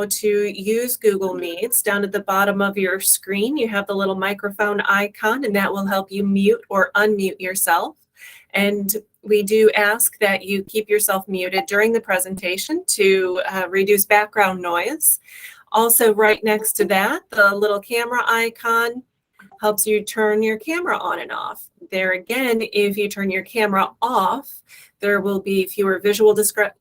to use Google Meets. Down at the bottom of your screen, you have the little microphone icon, and that will help you mute or unmute yourself. And we do ask that you keep yourself muted during the presentation to reduce background noise. Also, right next to that, the little camera icon helps you turn your camera on and off. There again, if you turn your camera off, there will be fewer visual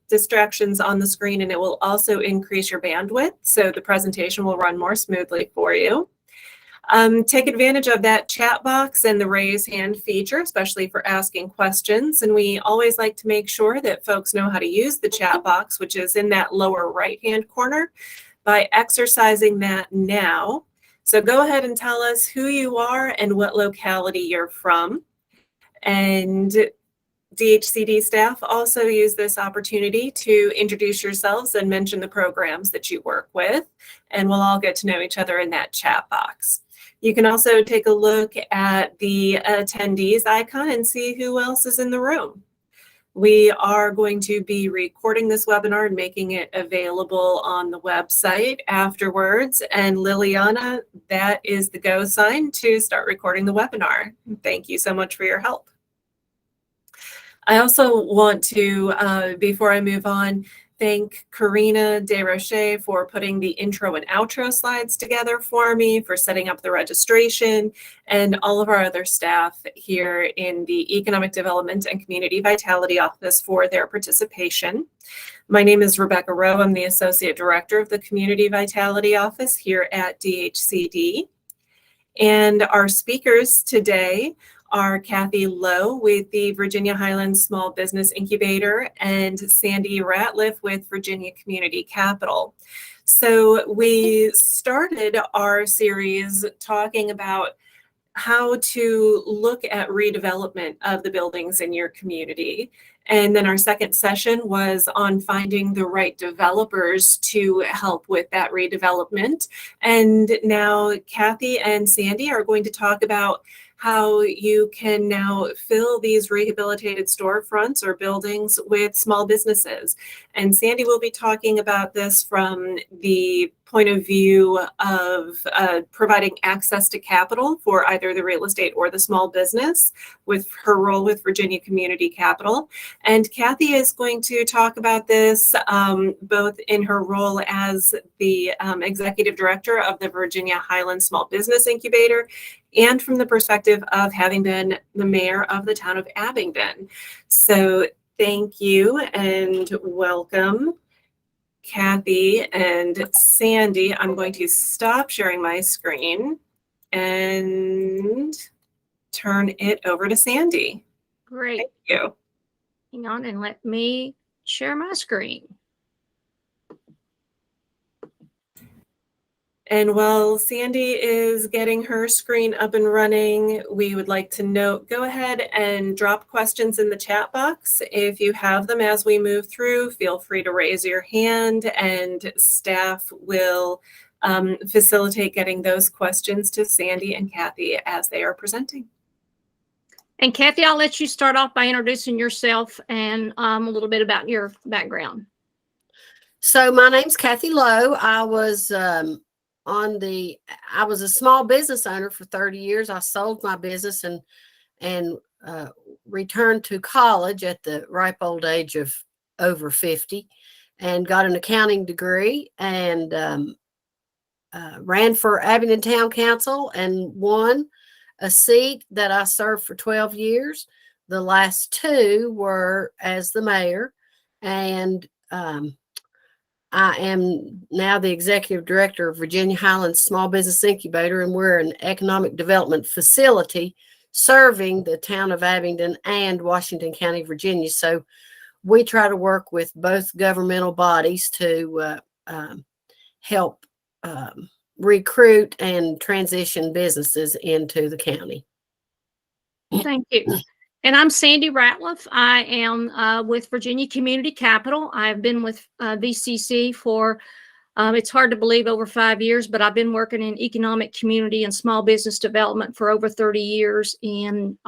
distractions on the screen, and it will also increase your bandwidth, so the presentation will run more smoothly for you. Take advantage of that chat box and the raise hand feature, especially for asking questions. And we always like to make sure that folks know how to use the chat box, which is in that lower right-hand corner, by exercising that now. So go ahead and tell us who you are and what locality you're from. And DHCD staff also use this opportunity to introduce yourselves and mention the programs that you work with, and we'll all get to know each other in that chat box. You can also take a look at the attendees icon and see who else is in the room. We are going to be recording this webinar and making it available on the website afterwards. And Liliana, that is the go sign to start recording the webinar. Thank you so much for your help. I also want to, before I move on, thank Karina DeRoche for putting the intro and outro slides together for me, for setting up the registration, and all of our other staff here in the Economic Development and Community Vitality Office for their participation. My name is Rebecca Rowe. I'm the Associate Director of the Community Vitality Office here at DHCD. And our speakers today are Kathy Lowe with the Virginia Highlands Small Business Incubator and Sandy Ratliff with Virginia Community Capital. So we started our series talking about how to look at redevelopment of the buildings in your community. And then our second session was on finding the right developers to help with that redevelopment. And now Kathy and Sandy are going to talk about how you can now fill these rehabilitated storefronts or buildings with small businesses. And Sandy will be talking about this from the point of view of providing access to capital for either the real estate or the small business with her role with Virginia Community Capital. And Kathy is going to talk about this both in her role as the executive director of the Virginia Highlands Small Business Incubator and from the perspective of having been the mayor of the town of Abingdon. So thank you and welcome, Kathy and Sandy. I'm going to stop sharing my screen and turn it over to Sandy. Great. Thank you. Hang on and let me share my screen. And while Sandy is getting her screen up and running, we would like to note, go ahead and drop questions in the chat box. If you have them as we move through, feel free to raise your hand and staff will facilitate getting those questions to Sandy and Kathy as they are presenting. And Kathy, I'll let you start off by introducing yourself and a little bit about your background. So my name's Kathy Lowe. I was a small business owner for 30 years. I sold my business and returned to college at the ripe old age of over 50 and got an accounting degree and ran for Abingdon Town Council and won a seat that I served for 12 years. The last two were as the mayor, and I am now the executive director of Virginia Highlands Small Business Incubator, and we're an economic development facility serving the town of Abingdon and Washington County, Virginia. So we try to work with both governmental bodies to help recruit and transition businesses into the county. Thank you. And I'm Sandy Ratliff. I am with Virginia Community Capital. I've been with VCC for It's hard to believe over 5 years, but I've been working in economic, community, and small business development for over 30 years in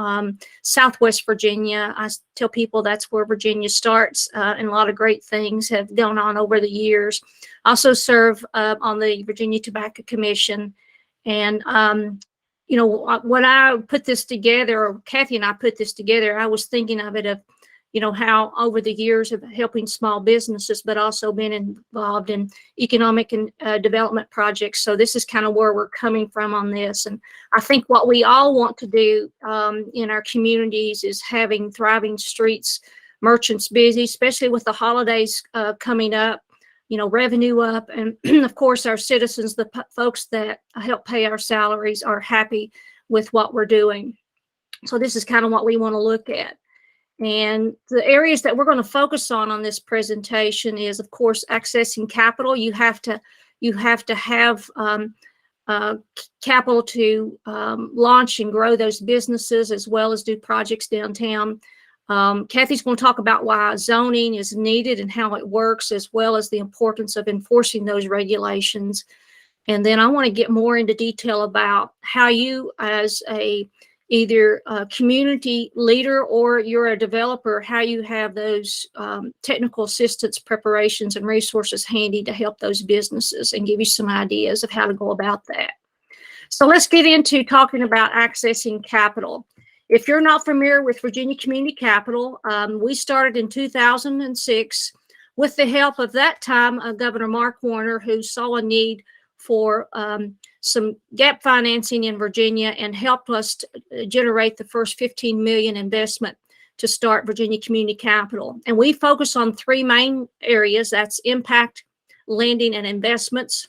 Southwest Virginia. I tell people that's where Virginia starts, and a lot of great things have gone on over the years. I also serve on the Virginia Tobacco Commission. And, when I put this together, or Kathy and I put this together, I was thinking of it of, how over the years of helping small businesses, but also been involved in economic and development projects. So this is kind of where we're coming from on this. And I think what we all want to do in our communities is having thriving streets, merchants busy, especially with the holidays coming up, revenue up. And of course, our citizens, the folks that help pay our salaries, are happy with what we're doing. So this is kind of what we want to look at. And the areas that we're going to focus on this presentation is, of course, accessing capital. You have to have capital to launch and grow those businesses, as well as do projects downtown. Kathy's going to talk about why zoning is needed and how it works, as well as the importance of enforcing those regulations. And then I want to get more into detail about how you, as either a community leader or you're a developer, how you have those technical assistance preparations and resources handy to help those businesses, and give you some ideas of how to go about that. So let's get into talking about accessing capital. If you're not familiar with Virginia Community Capital, we started in 2006 with the help of that time Governor Mark Warner, who saw a need for some gap financing in Virginia and helped us to generate the first $15 million investment to start Virginia Community Capital. And we focus on three main areas. That's impact, lending, and investments.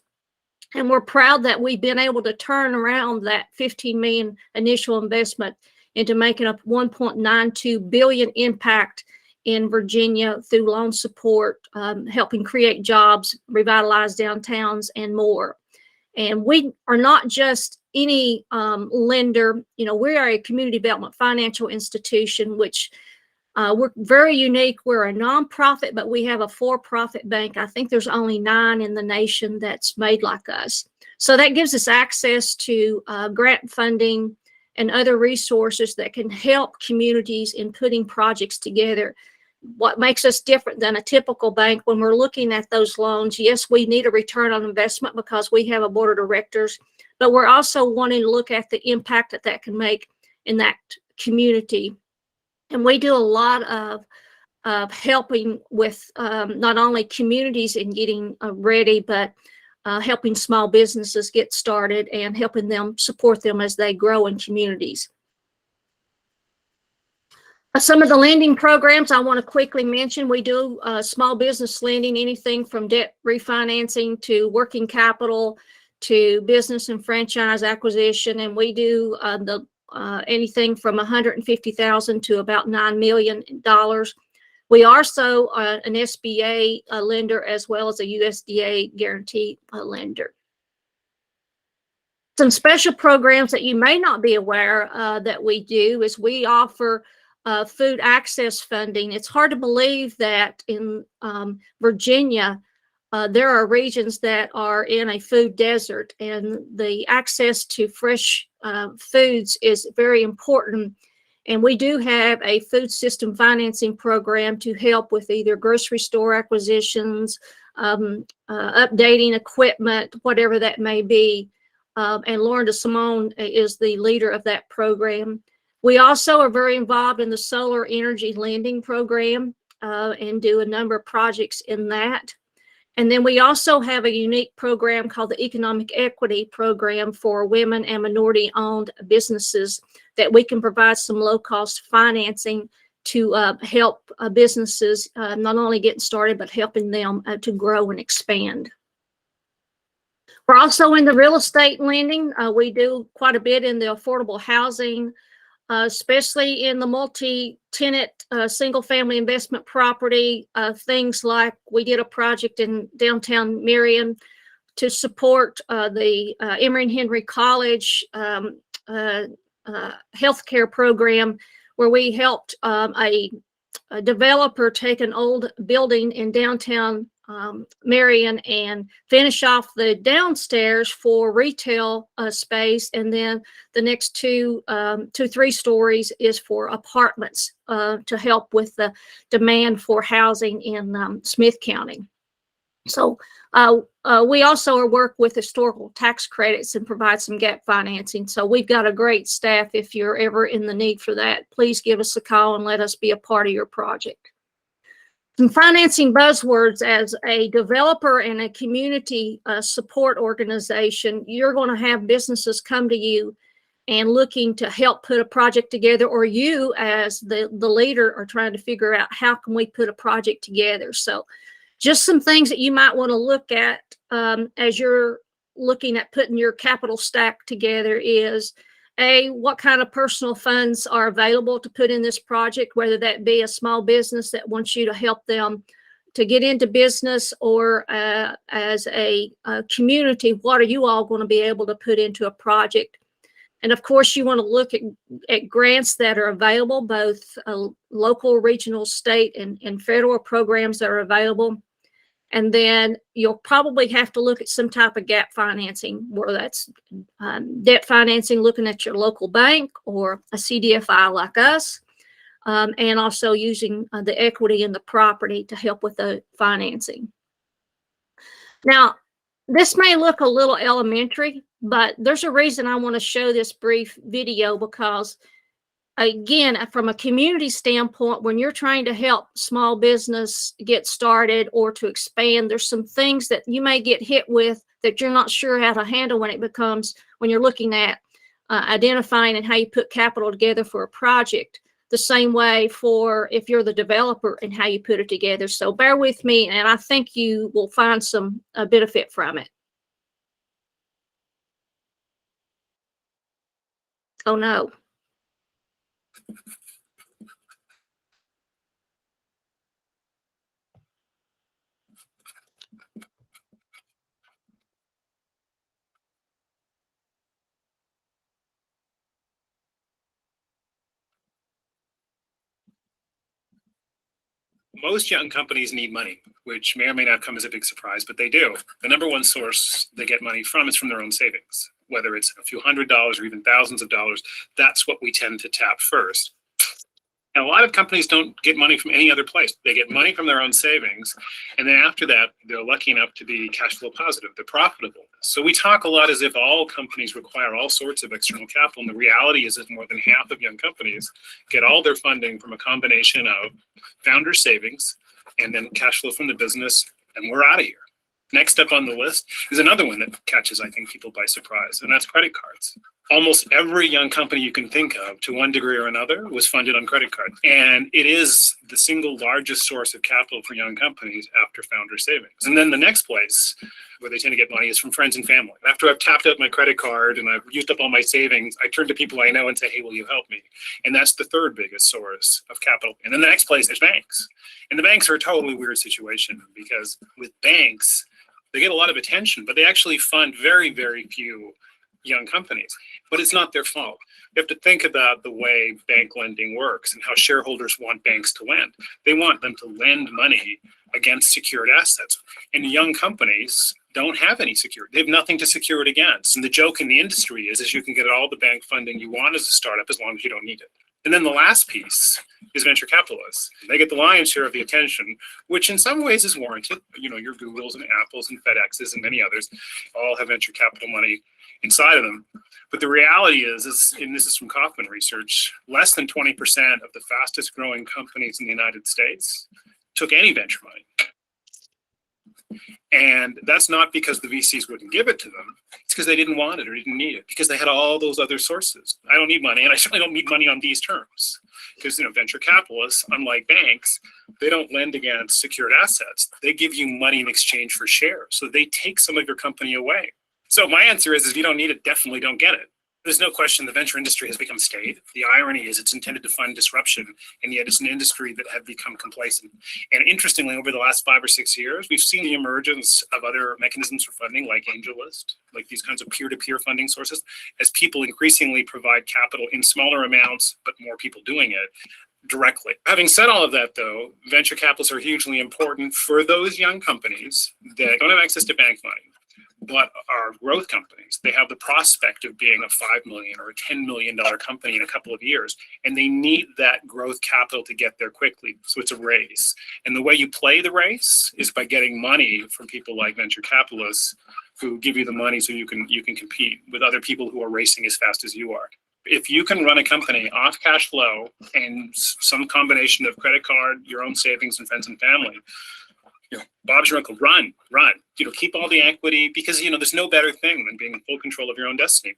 And we're proud that we've been able to turn around that $15 million initial investment into making up $1.92 billion impact in Virginia through loan support, helping create jobs, revitalize downtowns, and more. And we are not just any lender. We are a community development financial institution, which we're very unique. We're a nonprofit, but we have a for-profit bank. I think there's only 9 in the nation that's made like us. So that gives us access to grant funding and other resources that can help communities in putting projects together. What makes us different than a typical bank when we're looking at those loans, yes, we need a return on investment because we have a board of directors, but we're also wanting to look at the impact that that can make in that community. And we do a lot of helping with not only communities in getting ready, but helping small businesses get started and helping them support them as they grow in communities. Some of the lending programs I want to quickly mention. We do small business lending, anything from debt refinancing to working capital to business and franchise acquisition. And we do anything from $150,000 to about $9 million. We are also an SBA lender, as well as a USDA guarantee lender. Some special programs that you may not be aware that we do is we offer food access funding. It's hard to believe that in Virginia, there are regions that are in a food desert, and the access to fresh foods is very important. And we do have a food system financing program to help with either grocery store acquisitions, updating equipment, whatever that may be. And Lauren DeSimone is the leader of that program. We also are very involved in the solar energy lending program and do a number of projects in that. And then we also have a unique program called the Economic Equity Program for women and minority-owned businesses that we can provide some low-cost financing to help businesses not only getting started, but helping them to grow and expand. We're also in the real estate lending. We do quite a bit in the affordable housing, especially in the multi-tenant single-family investment property. Things like we did a project in downtown Marion to support the Emory and Henry College healthcare program, where we helped a developer take an old building in downtown Marion, and finish off the downstairs for retail space. And then the next 3 stories is for apartments to help with the demand for housing in Smith County. So we also work with historical tax credits and provide some gap financing. So we've got a great staff. If you're ever in the need for that, please give us a call and let us be a part of your project. Some financing buzzwords: as a developer and a community support organization, you're going to have businesses come to you and looking to help put a project together, or you as the leader are trying to figure out how can we put a project together. So just some things that you might want to look at as you're looking at putting your capital stack together is, what kind of personal funds are available to put in this project, whether that be a small business that wants you to help them to get into business, or as a community, what are you all going to be able to put into a project? And of course, you want to look at grants that are available, both local, regional, state, and federal programs that are available. And then you'll probably have to look at some type of gap financing, whether that's debt financing, looking at your local bank or a CDFI like us, and also using the equity in the property to help with the financing. Now, this may look a little elementary, but there's a reason I want to show this brief video, because again, from a community standpoint, when you're trying to help small business get started or to expand, there's some things that you may get hit with that you're not sure how to handle when you're looking at identifying and how you put capital together for a project. The same way for if you're the developer and how you put it together. So bear with me, and I think you will find some benefit from it. Oh no. Most young companies need money, which may or may not come as a big surprise, but they do. The number one source they get money from is from their own savings, whether it's a few $100s or even thousands of dollars. That's what we tend to tap first. And a lot of companies don't get money from any other place. They get money from their own savings. And then after that, they're lucky enough to be cash flow positive. They're profitable. So we talk a lot as if all companies require all sorts of external capital. And the reality is that more than half of young companies get all their funding from a combination of founder savings and then cash flow from the business. And we're out of here. Next up on the list is another one that catches, I think, people by surprise, and that's credit cards. Almost every young company you can think of, to one degree or another, was funded on credit cards. And it is the single largest source of capital for young companies after founder savings. And then the next place where they tend to get money is from friends and family. After I've tapped out my credit card and I've used up all my savings, I turn to people I know and say, hey, will you help me? And that's the third biggest source of capital. And then the next place is banks. And the banks are a totally weird situation, because with banks, they get a lot of attention, but they actually fund very, very few young companies. But it's not their fault. You have to think about the way bank lending works and how shareholders want banks to lend. They want them to lend money against secured assets. And young companies don't have any security. They have nothing to secure it against. And the joke in the industry is you can get all the bank funding you want as a startup as long as you don't need it. And then the last piece is venture capitalists. They get the lion's share of the attention, which in some ways is warranted. You know, your Googles and Apples and FedExes and many others all have venture capital money inside of them. But the reality is, and this is from Kaufman Research, less than 20% of the fastest growing companies in the United States took any venture money. And that's not because the VCs wouldn't give it to them. It's because they didn't want it or didn't need it, because they had all those other sources. I don't need money, and I certainly don't need money on these terms. Because, you know, venture capitalists, unlike banks, they don't lend against secured assets. They give you money in exchange for shares. So they take some of your company away. So my answer is if you don't need it, definitely don't get it. There's no question the venture industry has become staid. The irony is it's intended to fund disruption, and yet it's an industry that had become complacent. And interestingly, over the last 5 or 6 years, we've seen the emergence of other mechanisms for funding, like AngelList, like these kinds of peer-to-peer funding sources, as people increasingly provide capital in smaller amounts, but more people doing it. directly. Having said all of that, though, venture capitalists are hugely important for those young companies that don't have access to bank money, but are growth companies. They have the prospect of being a $5 million or a $10 million company in a couple of years, and they need that growth capital to get there quickly. So it's a race. And the way you play the race is by getting money from people like venture capitalists who give you the money so you can compete with other people who are racing as fast as you are. If you can run a company off cash flow and some combination of credit card, your own savings, and friends and family, Bob's your uncle. Run. Keep all the equity, because there's no better thing than being in full control of your own destiny.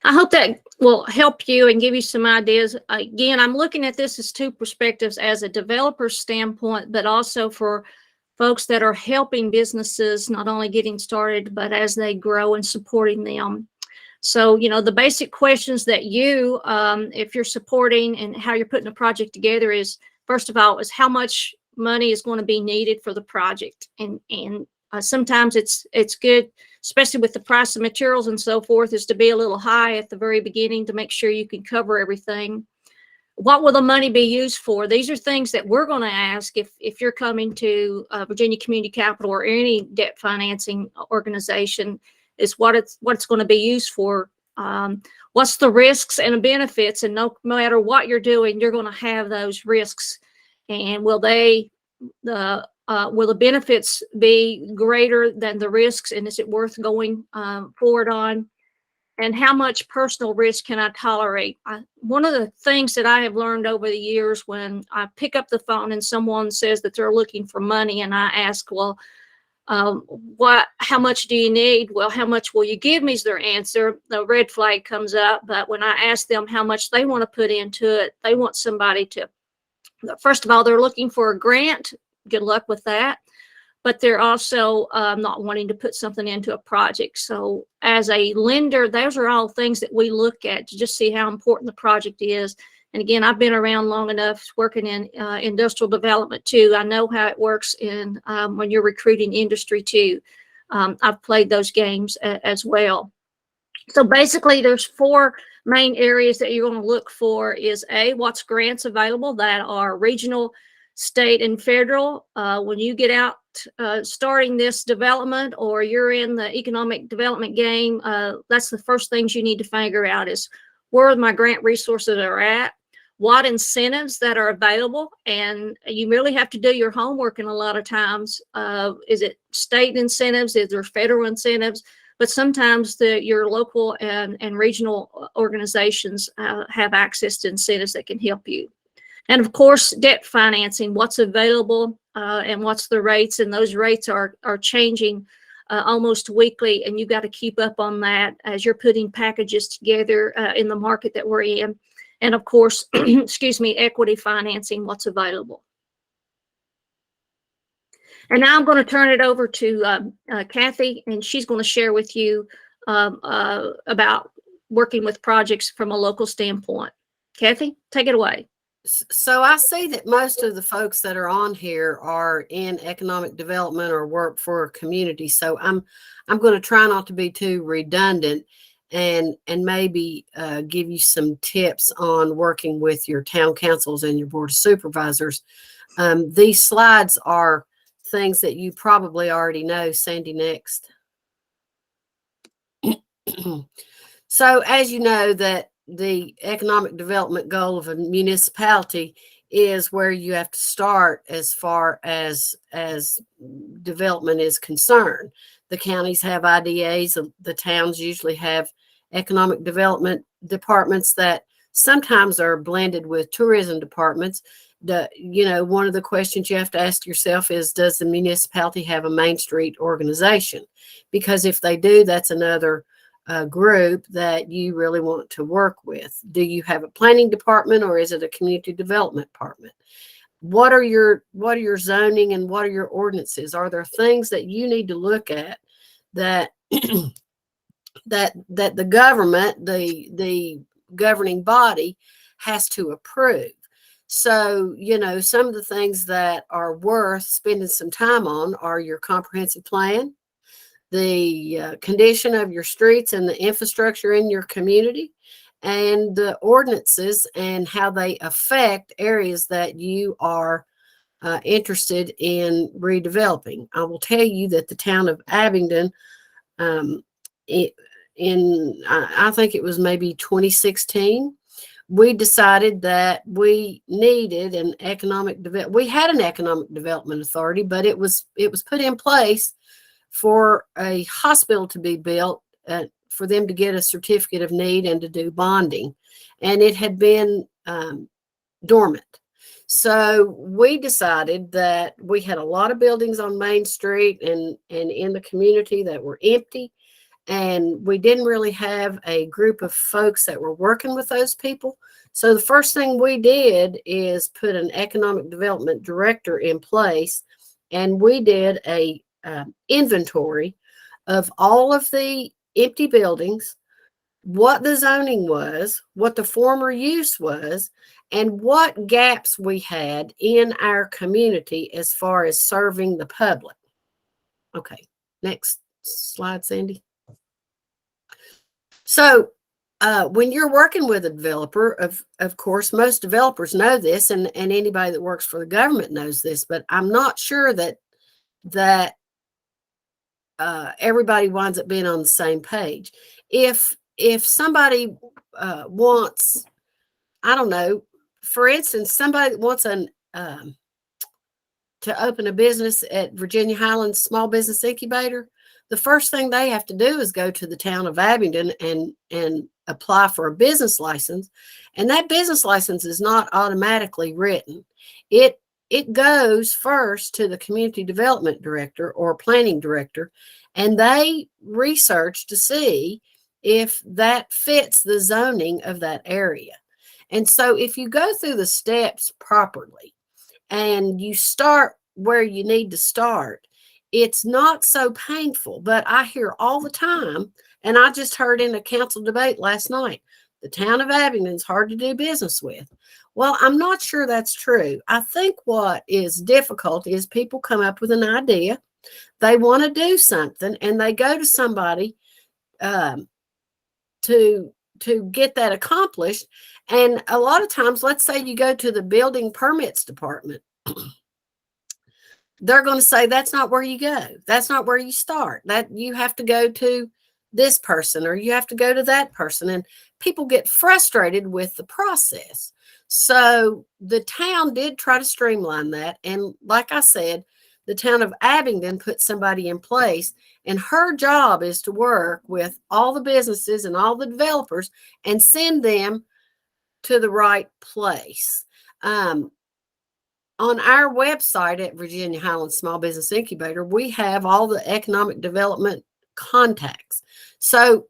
I hope that will help you and give you some ideas. Again, I'm looking at this as two perspectives, as a developer standpoint, but also for folks that are helping businesses, not only getting started, but as they grow and supporting them. So, the basic questions that you, if you're supporting and how you're putting a project together is, first of all, is how much money is going to be needed for the project. And sometimes it's good, especially with the price of materials and so forth, is to be a little high at the very beginning to make sure you can cover everything. What will the money be used for? These are things that we're going to ask if you're coming to Virginia Community Capital or any debt financing organization, is what it's going to be used for. What's the risks and the benefits? And no matter what you're doing, you're going to have those risks. And will the benefits be greater than the risks? And is it worth going forward on? And how much personal risk can I tolerate? One of the things that I have learned over the years, when I pick up the phone and someone says that they're looking for money, and I ask, well, how much do you need? Well, how much will you give me is their answer. The red flag comes up. But when I ask them how much they want to put into it, they want somebody to, first of all, they're looking for a grant. Good luck with that. But they're also not wanting to put something into a project. So as a lender, those are all things that we look at to just see how important the project is. And again, I've been around long enough working in industrial development too. I know how it works in when you're recruiting industry too. I've played those games as well. So basically there's four main areas that you're going to look for. Is A, what's grants available that are regional, state, and federal. When you get out starting this development, or you're in the economic development game, that's the first things you need to figure out is where my grant resources are at, what incentives that are available, and you really have to do your homework. And a lot of times, is it state incentives? Is there federal incentives? But sometimes your local and regional organizations have access to incentives that can help you. And of course, debt financing, what's available and what's the rates. And those rates are changing almost weekly. And you've got to keep up on that as you're putting packages together in the market that we're in. And of course, excuse me, equity financing, what's available. And now I'm going to turn it over to Kathy, and she's going to share with you about working with projects from a local standpoint. Kathy, take it away. So I see that most of the folks that are on here are in economic development or work for a community. So I'm going to try not to be too redundant and maybe give you some tips on working with your town councils and your board of supervisors. These slides are things that you probably already know. Sandy, next. So as you know, that the economic development goal of a municipality is where you have to start as far as development is concerned. The counties have IDAs, the towns usually have economic development departments that sometimes are blended with tourism departments. One of the questions you have to ask yourself is, does the municipality have a Main Street organization? Because if they do, that's another group that you really want to work with. Do you have a planning department, or is it a community development department? What are your zoning and what are your ordinances? Are there things that you need to look at that that the government, the governing body, has to approve? So, some of the things that are worth spending some time on are your comprehensive plan, the condition of your streets and the infrastructure in your community, and the ordinances and how they affect areas that you are interested in redeveloping. I will tell you that the town of Abingdon, I think it was maybe 2016, we decided that we needed an economic development. We had an economic development authority, but it was put in place for a hospital to be built, for them to get a certificate of need and to do bonding, and it had been dormant. So we decided that we had a lot of buildings on Main Street and in the community that were empty, and we didn't really have a group of folks that were working with those people. So the first thing we did is put an economic development director in place, and we did a inventory of all of the empty buildings, what the zoning was, what the former use was, and what gaps we had in our community as far as serving the public. Okay, next slide, Sandy. So when you're working with a developer, of course, most developers know this, and anybody that works for the government knows this, but I'm not sure that everybody winds up being on the same page. If somebody wants, I don't know, for instance, somebody that wants to open a business at Virginia Highlands Small Business Incubator, the first thing they have to do is go to the town of Abingdon and apply for a business license. And that business license is not automatically written. It goes first to the community development director or planning director, and they research to see if that fits the zoning of that area. And so if you go through the steps properly and you start where you need to start, it's not so painful. But I hear all the time, and I just heard in a council debate last night, the town of Abingdon's hard to do business with. Well, I'm not sure that's true. I think what is difficult is people come up with an idea, they want to do something, and they go to somebody to get that accomplished. And a lot of times, let's say you go to the building permits department, they're going to say that's not where you go. That's not where you start. That you have to go to this person or you have to go to that person. And people get frustrated with the process. So the town did try to streamline that. And like I said, the town of Abingdon put somebody in place, and her job is to work with all the businesses and all the developers and send them to the right place. On our website at Virginia Highlands Small Business Incubator, we have all the economic development contacts. So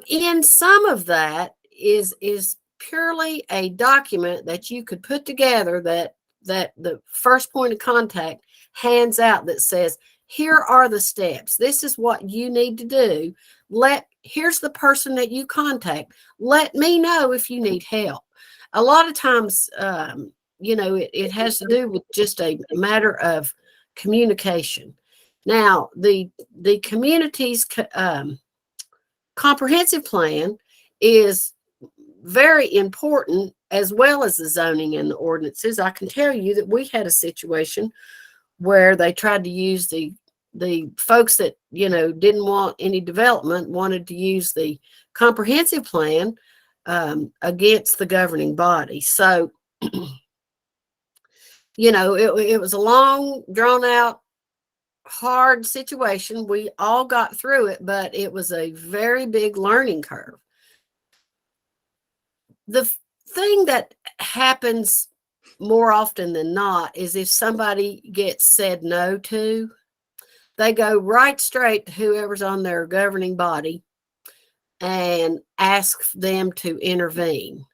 in some of that is purely a document that you could put together that the first point of contact hands out that says, here are the steps. This is what you need to do. Here's the person that you contact. Let me know if you need help. A lot of times, it has to do with just a matter of communication. Now, the community's comprehensive plan is very important, as well as the zoning and the ordinances. I can tell you that we had a situation where they tried to use the folks that, didn't want any development, wanted to use the comprehensive plan against the governing body. So, it was a long, drawn out, hard situation. We all got through it, but it was a very big learning curve. The thing that happens more often than not is if somebody gets said no to, they go right straight to whoever's on their governing body and ask them to intervene.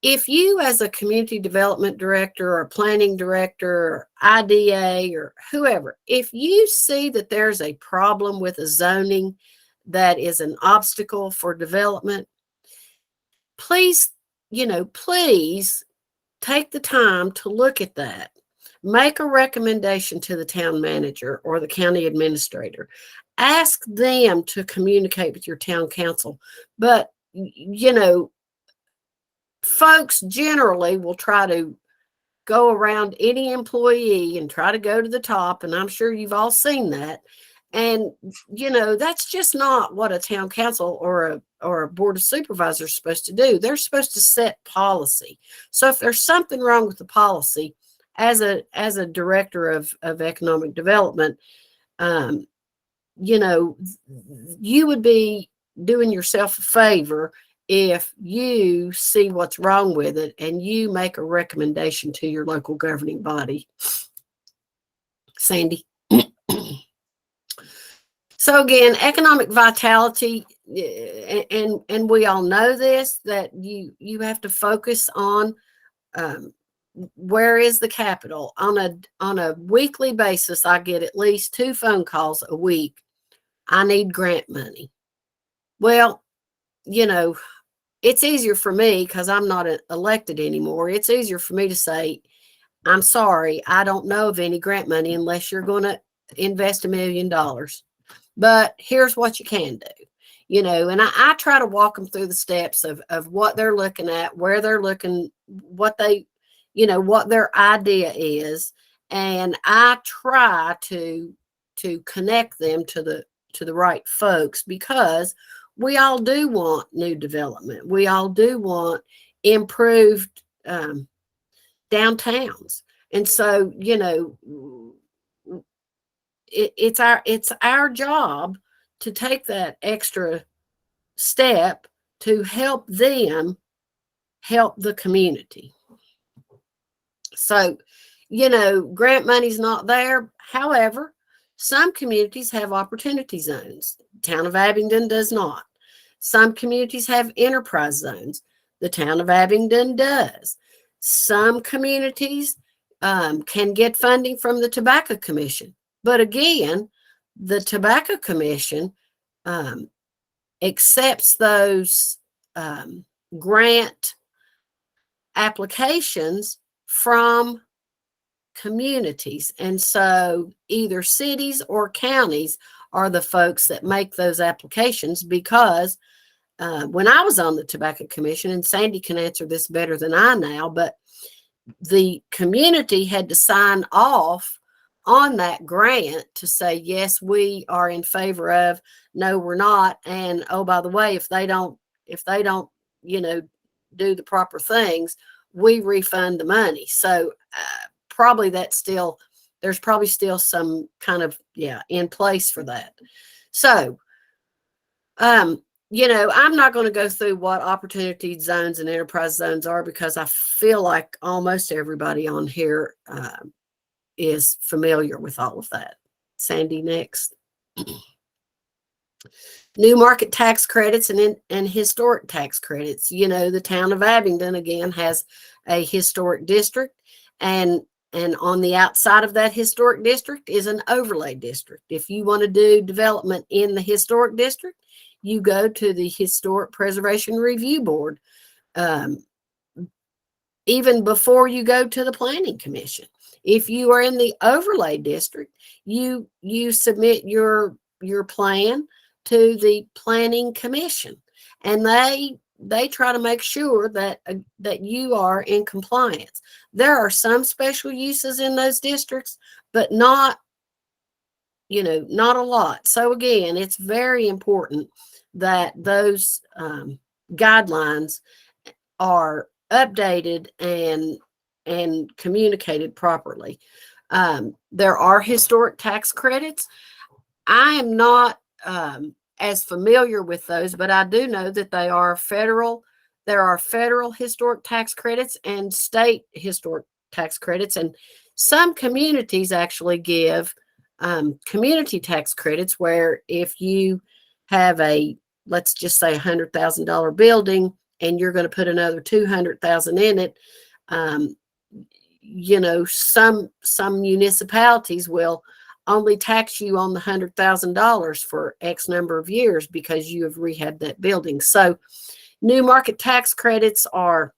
If you, as a community development director or planning director or IDA or whoever, if you see that there's a problem with a zoning that is an obstacle for development, please take the time to look at that. make a recommendation to the town manager or the county administrator. Ask them to communicate with your town council. But, you know, folks generally will try to go around any employee and try to go to the top. And I'm sure you've all seen that. And, you know, that's just not what a town council or a board of supervisors is supposed to do. They're supposed to set policy. So if there's something wrong with the policy, as a director of economic development, you know, you would be doing yourself a favor if you see what's wrong with it and you make a recommendation to your local governing body. Sandy. So again, economic vitality, and we all know this, that you have to focus on where is the capital. On a weekly basis, I get at least 2 phone calls a week. I need grant money. Well, you know, it's easier for me because I'm not elected anymore. It's easier for me to say, I'm sorry, I don't know of any grant money unless you're going to invest $1 million. But here's what you can do, you know, and I try to walk them through the steps of what they're looking at, where they're looking, what they, you know, what their idea is. And I try to connect them to the right folks, because we all do want new development. We all do want improved downtowns. And so, you know, it's our job to take that extra step to help them help the community. So, you know, grant money's not there. However, some communities have opportunity zones. The town of Abingdon does not. Some communities have enterprise zones. The town of Abingdon does. Some communities can get funding from the Tobacco Commission. But again, the Tobacco Commission accepts those grant applications from communities. And so either cities or counties are the folks that make those applications, because when I was on the Tobacco Commission, and Sandy can answer this better than I now, but the community had to sign off on that grant to say, yes, we are in favor of, no, we're not. And oh, by the way, if they don't, you know, do the proper things, we refund the money. So probably there's probably still some kind of, in place for that. So, you know, I'm not going to go through what opportunity zones and enterprise zones are, because I feel like almost everybody on here is familiar with all of that. Sandy, next. New market tax credits and historic tax credits. You know, the town of Abingdon, again, has a historic district, and on the outside of that historic district is an overlay district. If you want to do development in the historic district, you go to the Historic Preservation Review Board, even before you go to the Planning Commission. If you are in the overlay district, you submit your plan to the Planning Commission, and they try to make sure that you are in compliance. There are some special uses in those districts, but not, you know, not a lot. So again, it's very important that those guidelines are updated and communicated properly. There are historic tax credits. I am not as familiar with those, but I do know that there are federal historic tax credits and state historic tax credits. And some communities actually give community tax credits, where if you have let's just say $100,000 building and you're going to put another $200,000 in it, you know, some municipalities will only tax you on the $100,000 for X number of years because you have rehabbed that building. So new market tax credits are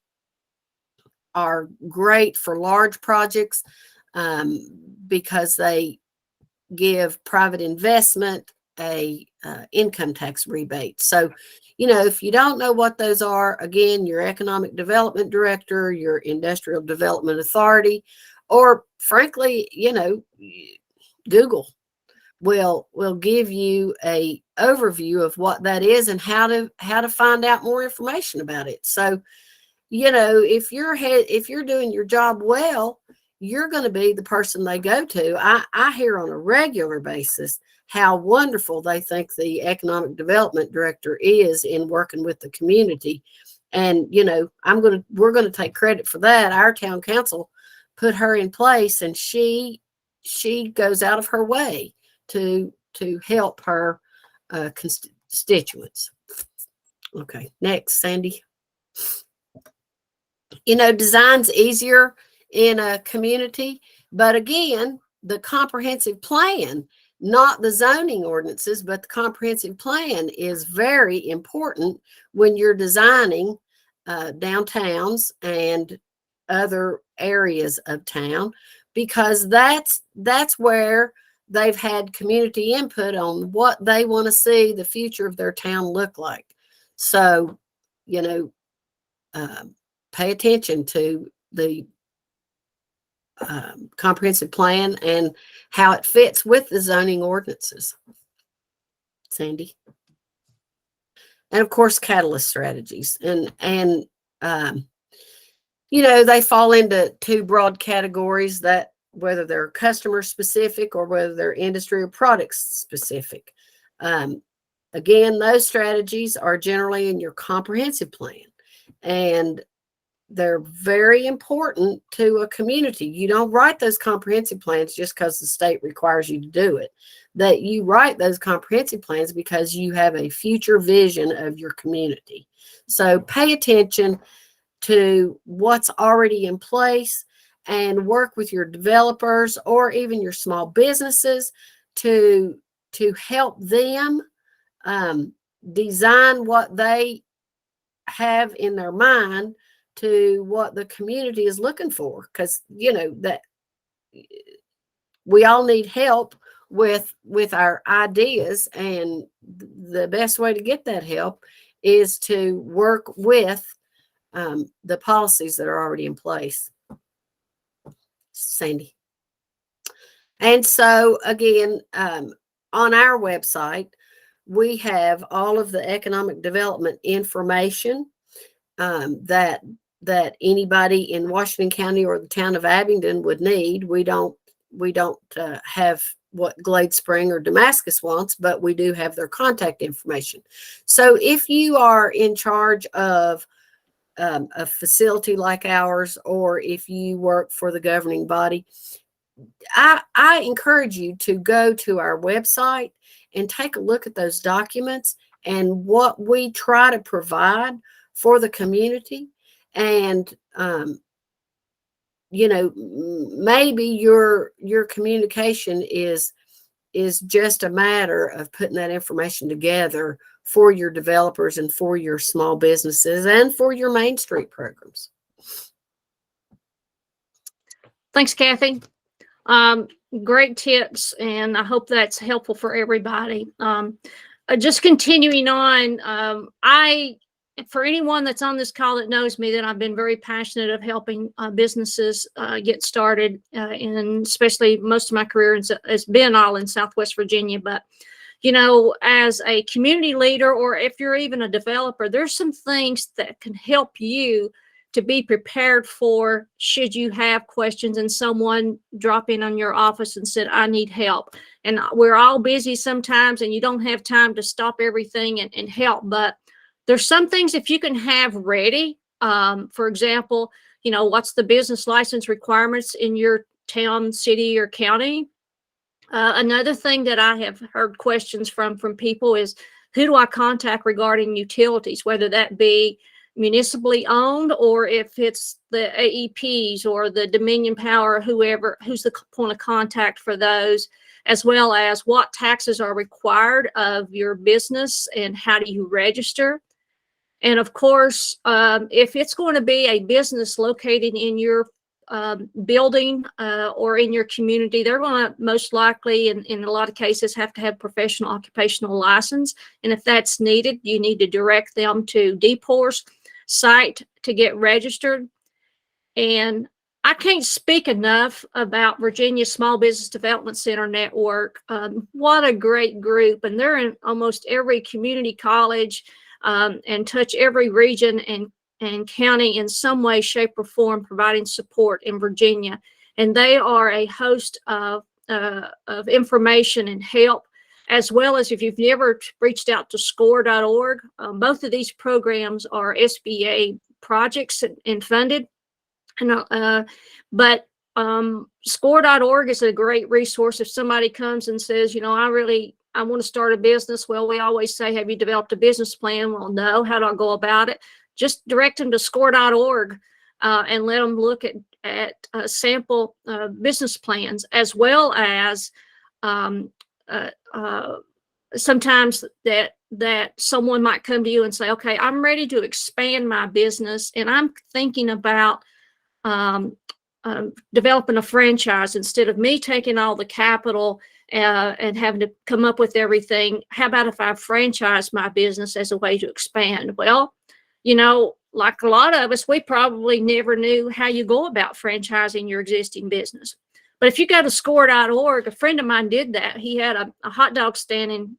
great for large projects. because they give private investment a income tax rebate. So, if you don't know what those are, again, your economic development director, your industrial development authority, or frankly, Google will give you a overview of what that is and how to find out more information about it. So, if you're doing your job well, you're going to be the person they go to. I hear on a regular basis how wonderful they think the economic development director is in working with the community. And, we're going to take credit for that. Our town council put her in place, and she goes out of her way to help her constituents. Okay, next, Sandy. Design's easier in a community, but again, the comprehensive plan, not the zoning ordinances, but the comprehensive plan is very important when you're designing downtowns and other areas of town, because that's where they've had community input on what they want to see the future of their town look like. So, pay attention to the comprehensive plan and how it fits with the zoning ordinances. Sandy. And of course, catalyst strategies. And they fall into two broad categories, that whether they're customer specific or whether they're industry or product specific. Again, those strategies are generally in your comprehensive plan, and they're very important to a community. You don't write those comprehensive plans just because the state requires you to do it. That you write those comprehensive plans because you have a future vision of your community. So pay attention to what's already in place and work with your developers or even your small businesses to help them design what they have in their mind to what the community is looking for. Because that we all need help with our ideas, and the best way to get that help is to work with the policies that are already in place. Sandy. And so again, on our website, we have all of the economic development information that anybody in Washington County or the town of Abingdon would need. We don't have what Glade Spring or Damascus wants, but we do have their contact information. So if you are in charge of a facility like ours, or if you work for the governing body, I encourage you to go to our website and take a look at those documents and what we try to provide for the community. And maybe your communication is just a matter of putting that information together for your developers and for your small businesses and for your Main Street programs. Thanks, Kathy. Great tips, and I hope that's helpful for everybody. Just continuing on, for anyone that's on this call that knows me, that I've been very passionate of helping businesses get started, and especially most of my career has been all in Southwest Virginia. But, as a community leader, or if you're even a developer, there's some things that can help you to be prepared for should you have questions and someone drop in on your office and said, I need help. And we're all busy sometimes, and you don't have time to stop everything and help. But there's some things if you can have ready. For example, what's the business license requirements in your town, city, or county? Another thing that I have heard questions from people is, who do I contact regarding utilities, whether that be municipally owned, or if it's the AEPs or the Dominion Power, who's the point of contact for those, as well as what taxes are required of your business and how do you register. And of course, if it's going to be a business located in your building or in your community, they're going to most likely, in a lot of cases, have to have professional occupational license. And if that's needed, you need to direct them to DPOR's site to get registered. And I can't speak enough about Virginia Small Business Development Center Network. What a great group. And they're in almost every community college and touch every region and county in some way, shape, or form, providing support in Virginia. And they are a host of information and help, as well as if you've never reached out to SCORE.org. Both of these programs are SBA projects and funded. But SCORE.org is a great resource. If somebody comes and says, you know, I want to start a business. Well, we always say, have you developed a business plan? Well, no. How do I go about it? Just direct them to SCORE.org and let them look at sample business plans, as well as sometimes that someone might come to you and say, okay, I'm ready to expand my business and I'm thinking about developing a franchise. Instead of me taking all the capital and having to come up with everything, how about if I franchise my business as a way to expand? Well, you know, like a lot of us, we probably never knew how you go about franchising your existing business. But if you go to SCORE.org, a friend of mine did that. He had a hot dog stand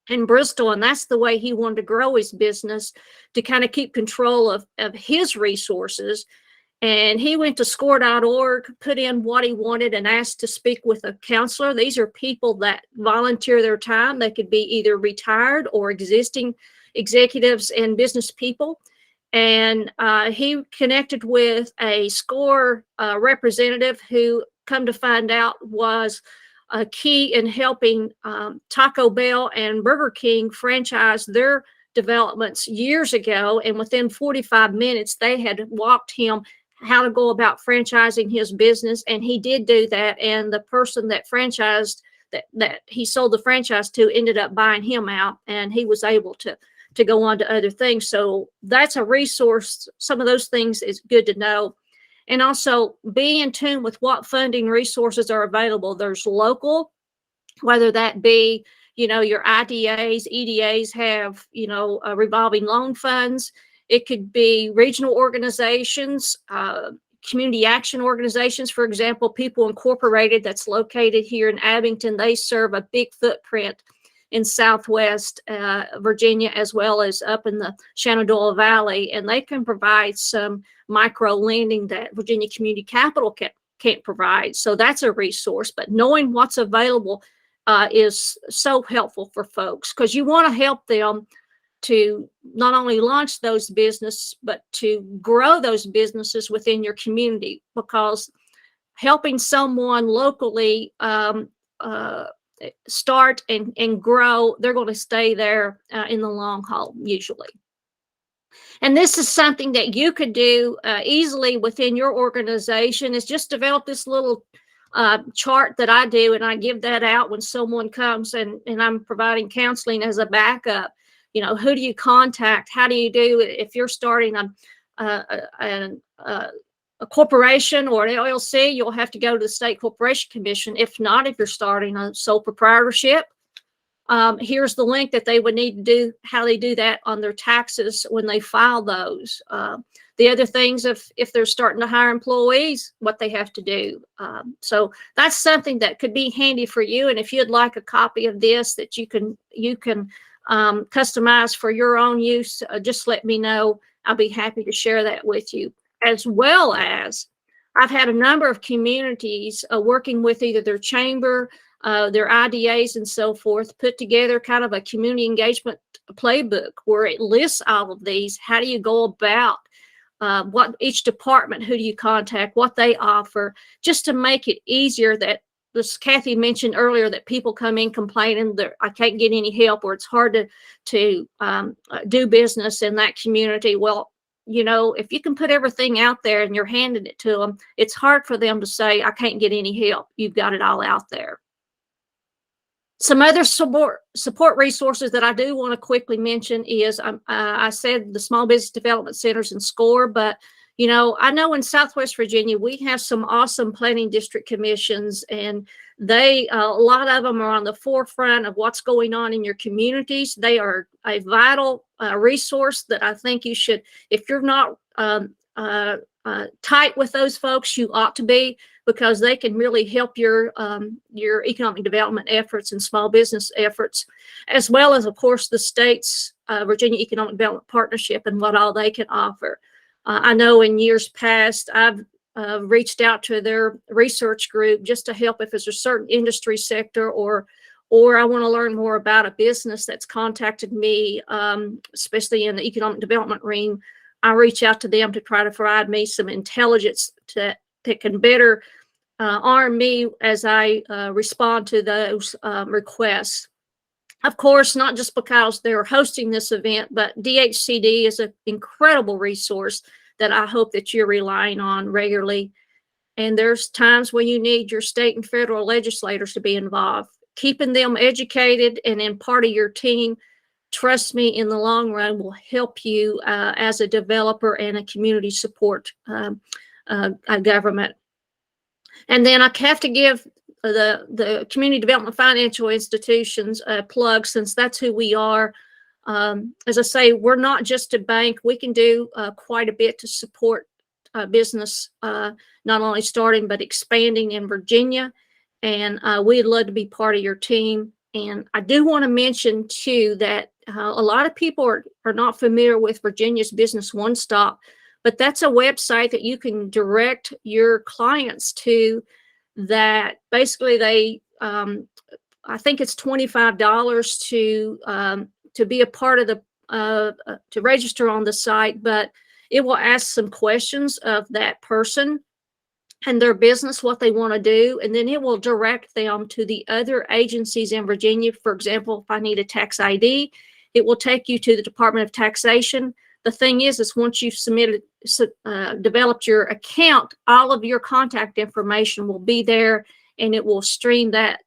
in Bristol, and that's the way he wanted to grow his business, to kind of keep control of his resources. And he went to SCORE.org, put in what he wanted, and asked to speak with a counselor. These are people that volunteer their time. They could be either retired or existing executives and business people. And he connected with a SCORE representative who, come to find out, was a key in helping Taco Bell and Burger King franchise their developments years ago. And within 45 minutes, they had walked him how to go about franchising his business. And he did do that. And the person that franchised, that he sold the franchise to, ended up buying him out, and he was able to go on to other things. So that's a resource. Some of those things is good to know. And also be in tune with what funding resources are available. There's local, whether that be, you know, your IDAs, EDAs have, you know, revolving loan funds. It could be regional organizations, community action organizations. For example, People Incorporated, that's located here in Abington. They serve a big footprint in Southwest Virginia, as well as up in the Shenandoah Valley. And they can provide some micro lending that Virginia Community Capital can't provide. So that's a resource. But knowing what's available is so helpful for folks, because you want to help them to not only launch those businesses, but to grow those businesses within your community, because helping someone locally start and grow, they're going to stay there in the long haul usually. And this is something that you could do easily within your organization, is just develop this little chart that I do, and I give that out when someone comes and I'm providing counseling as a backup. You know, who do you contact? How do you do it? If you're starting a corporation or an LLC, you'll have to go to the State Corporation Commission. If not, if you're starting a sole proprietorship, here's the link that they would need to do, how they do that on their taxes when they file those. The other things, if they're starting to hire employees, what they have to do. So that's something that could be handy for you. And if you'd like a copy of this that you can customize for your own use, just let me know. I'll be happy to share that with you. As well as, I've had a number of communities working with either their chamber, their IDAs and so forth, put together kind of a community engagement playbook where it lists all of these. How do you go about what each department, who do you contact, what they offer, just to make it easier. That, as Kathy mentioned earlier, that people come in complaining that I can't get any help, or it's hard to do business in that community. Well, you know, if you can put everything out there and you're handing it to them, it's hard for them to say, I can't get any help. You've got it all out there. Some other support resources that I do want to quickly mention is, I said the Small Business Development Centers and SCORE, but You know, I know in Southwest Virginia, we have some awesome planning district commissions, and they, a lot of them are on the forefront of what's going on in your communities. They are a vital resource that I think you should, if you're not tight with those folks, you ought to be, because they can really help your economic development efforts and small business efforts, as well as, of course, the state's Virginia Economic Development Partnership and what all they can offer. I know in years past, I've reached out to their research group just to help if there's a certain industry sector or I want to learn more about a business that's contacted me, especially in the economic development realm. I reach out to them to try to provide me some intelligence that can better arm me as I respond to those requests. Of course, not just because they're hosting this event, but DHCD is an incredible resource that I hope that you're relying on regularly. And there's times when you need your state and federal legislators to be involved. Keeping them educated and in part of your team, trust me, in the long run will help you as a developer and a community support government. And then I have to give the community development financial institutions a plug, since that's who we are. As I say, we're not just a bank. We can do quite a bit to support business, not only starting but expanding in Virginia. And we'd love to be part of your team. And I do want to mention too that a lot of people are not familiar with Virginia's Business One Stop, but that's a website that you can direct your clients to. That basically they, I think it's $25 to be a part of the to register on the site, but it will ask some questions of that person and their business, what they want to do, and then it will direct them to the other agencies in Virginia. For example, if I need a tax ID, it will take you to the Department of Taxation. The thing is once you've submitted, developed your account, all of your contact information will be there, and it will stream that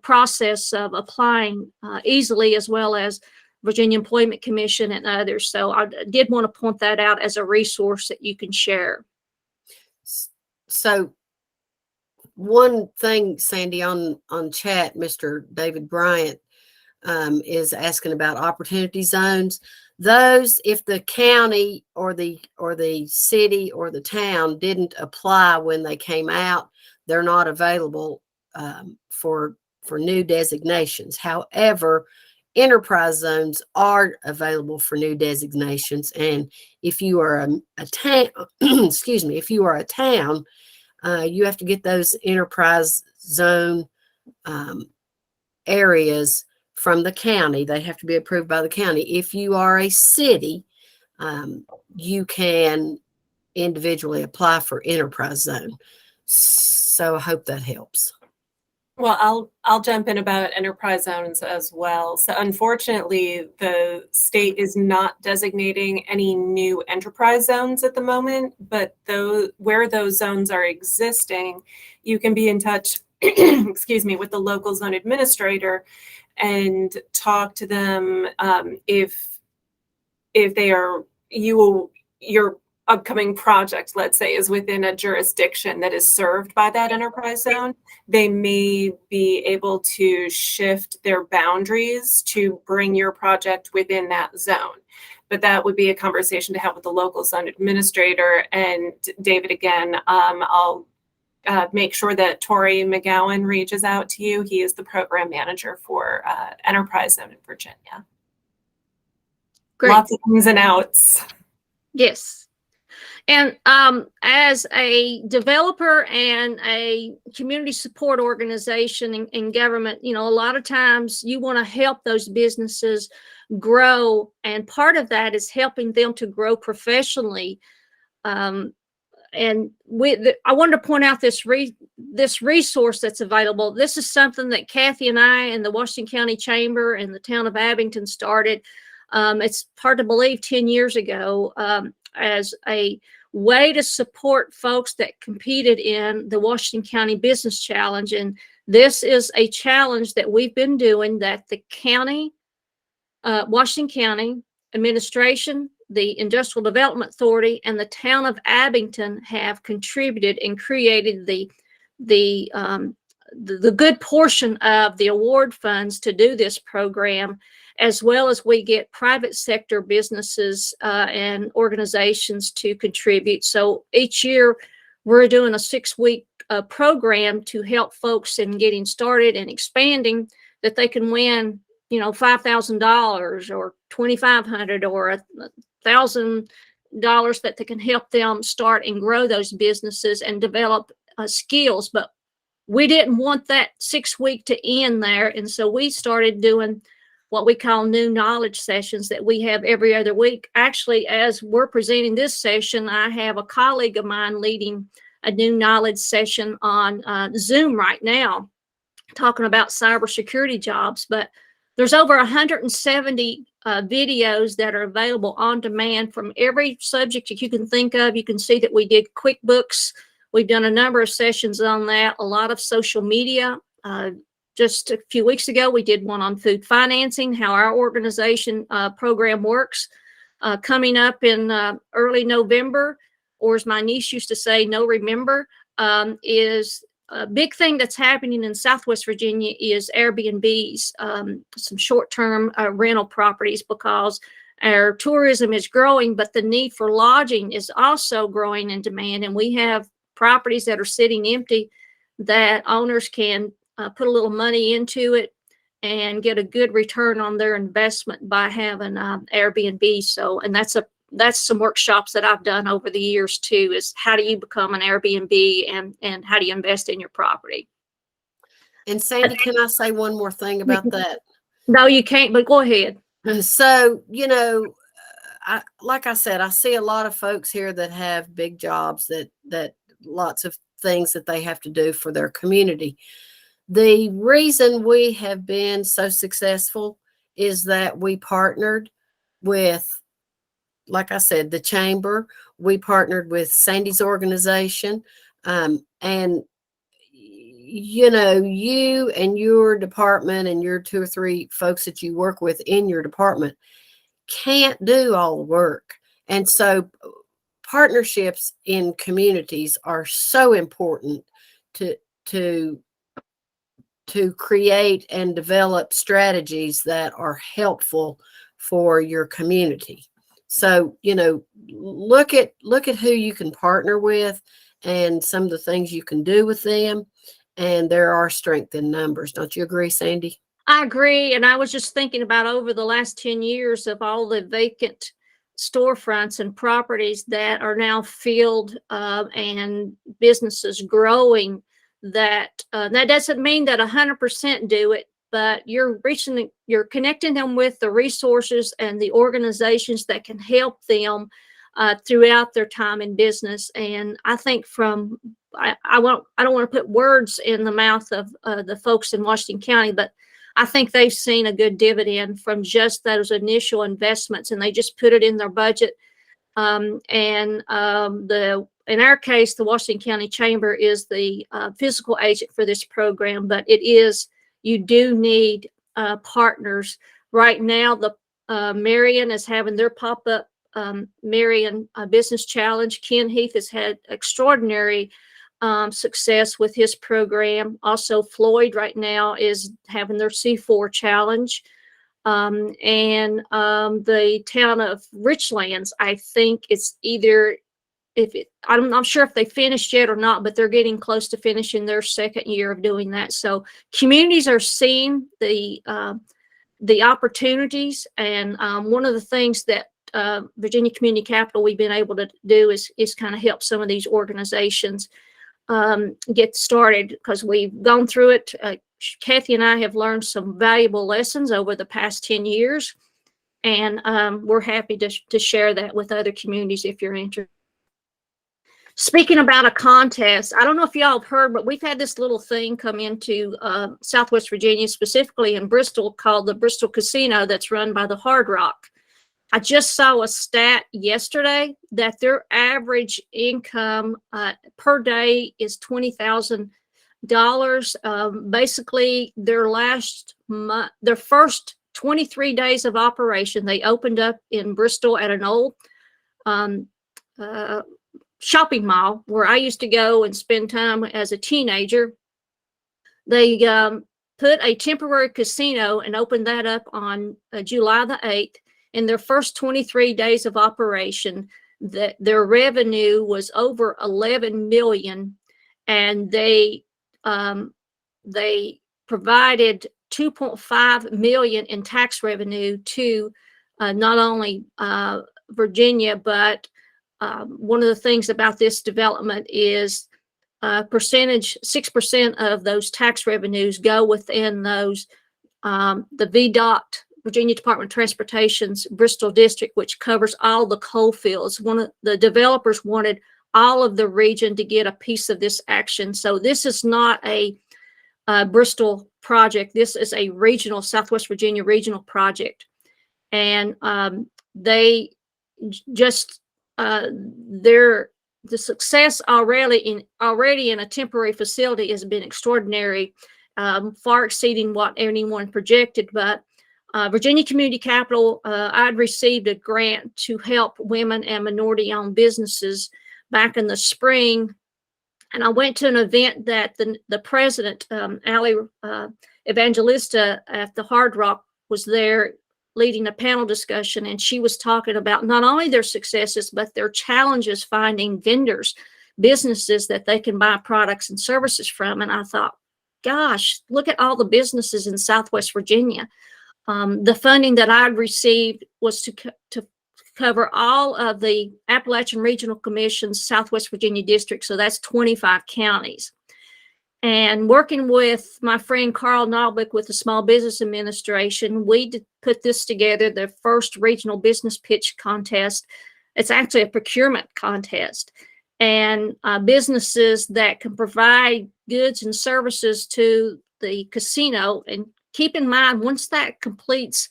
process of applying easily, as well as Virginia Employment Commission and others. So I did want to point that out as a resource that you can share. So one thing, Sandy, on chat, Mr. David Bryant is asking about opportunity zones. Those, if the county or the city or the town didn't apply when they came out, they're not available for new designations. However, enterprise zones are available for new designations. And if you are a town, excuse me, if you are a town, you have to get those enterprise zone areas from the county. They have to be approved by the county. If you are a city, you can individually apply for enterprise zone. So I hope that helps. Well, I'll jump in about enterprise zones as well. So unfortunately, the state is not designating any new enterprise zones at the moment, but where those zones are existing, you can be in touch, excuse me, with the local zone administrator and talk to them if they are, your upcoming project, let's say, is within a jurisdiction that is served by that enterprise zone, they may be able to shift their boundaries to bring your project within that zone. But that would be a conversation to have with the local zone administrator. And David, again, I'll make sure that Tori McGowan reaches out to you. He is the program manager for Enterprise Zone in Virginia. Great. Lots of ins and outs. Yes. And as a developer and a community support organization in government, a lot of times you want to help those businesses grow. And part of that is helping them to grow professionally. And I wanted to point out this resource that's available. This is something that Kathy and I and the Washington County Chamber and the town of Abington started. It's hard to believe 10 years ago, as a way to support folks that competed in the Washington County Business Challenge. And this is a challenge that we've been doing that the county, Washington County administration, the Industrial Development Authority and the town of Abington have contributed and created the good portion of the award funds to do this program, as well as we get private sector businesses and organizations to contribute. So each year we're doing a 6-week program to help folks in getting started and expanding, that they can win, you know, $5,000 or $2,500 or $1,000 that they can help them start and grow those businesses and develop skills. But we didn't want that 6-week to end there. And so we started doing what we call new knowledge sessions that we have every other week. Actually, as we're presenting this session, I have a colleague of mine leading a new knowledge session on Zoom right now, talking about cybersecurity jobs. But there's over 170 videos that are available on demand from every subject that you can think of. You can see that we did QuickBooks. We've done a number of sessions on that, a lot of social media. Just a few weeks ago, we did one on food financing, how our organization program works. Coming up in early November, or as my niece used to say, no remember, is a big thing that's happening in Southwest Virginia is Airbnbs, some short-term rental properties, because our tourism is growing, but the need for lodging is also growing in demand. And we have properties that are sitting empty that owners can put a little money into it and get a good return on their investment by having Airbnb. So, and that's some workshops that I've done over the years too, is how do you become an Airbnb and how do you invest in your property? And Sandy, can I say one more thing about that? No, you can't, but go ahead. So, you know, like I said, I see a lot of folks here that have big jobs, that lots of things that they have to do for their community. The reason we have been so successful is that we partnered with, like I said, the chamber. We partnered with Sandy's organization. And, you know, you and your department and your 2 or 3 folks that you work with in your department can't do all the work. And so partnerships in communities are so important to create and develop strategies that are helpful for your community. So, you know, look at who you can partner with and some of the things you can do with them. And there are strength in numbers. Don't you agree, Sandy? I agree. And I was just thinking about over the last 10 years of all the vacant storefronts and properties that are now filled and businesses growing, that doesn't mean that 100% do it, but you're connecting them with the resources and the organizations that can help them throughout their time in business. And I think I don't want to put words in the mouth of the folks in Washington County, but I think they've seen a good dividend from just those initial investments, and they just put it in their budget. In our case, the Washington County Chamber is the physical agent for this program, but you do need partners. Right now, the Marion is having their pop-up Marion Business Challenge. Ken Heath has had extraordinary success with his program. Also, Floyd right now is having their C4 Challenge. The town of Richlands, I think it's either, I'm not sure if they finished yet or not, but they're getting close to finishing their 2nd year of doing that. So communities are seeing the opportunities. And one of the things that Virginia Community Capital we've been able to do is kind of help some of these organizations get started, because we've gone through it. Kathy and I have learned some valuable lessons over the past 10 years, and we're happy to share that with other communities if you're interested. Speaking about a contest, I don't know if y'all have heard, but we've had this little thing come into Southwest Virginia, specifically in Bristol, called the Bristol Casino, that's run by the Hard Rock. I just saw a stat yesterday that their average income per day is $20,000. Basically, their first 23 days of operation. They opened up in Bristol at an old shopping mall where I used to go and spend time as a teenager. They put a temporary casino and opened that up on July the 8th. In their first 23 days of operation, their revenue was over 11 million, and they provided 2.5 million in tax revenue to not only Virginia, but one of the things about this development is percentage, 6% of those tax revenues go within those, the VDOT, Virginia Department of Transportation's Bristol District, which covers all the coal fields. One of the developers wanted all of the region to get a piece of this action. So this is not a Bristol project. This is a regional, Southwest Virginia regional project. And they just, the success already in a temporary facility has been extraordinary, far exceeding what anyone projected. But Virginia Community Capital, I'd received a grant to help women and minority-owned businesses back in the spring. And I went to an event that the president, Ali Evangelista at the Hard Rock, was there leading a panel discussion. And she was talking about not only their successes, but their challenges finding vendors, businesses that they can buy products and services from. And I thought, gosh, look at all the businesses in Southwest Virginia. The funding that I received was to cover all of the Appalachian Regional Commission's Southwest Virginia district. So that's 25 counties. And working with my friend Carl Nalbick with the Small Business Administration, we put this together, the first regional business pitch contest. It's actually a procurement contest. And businesses that can provide goods and services to the casino. And keep in mind, once that completes,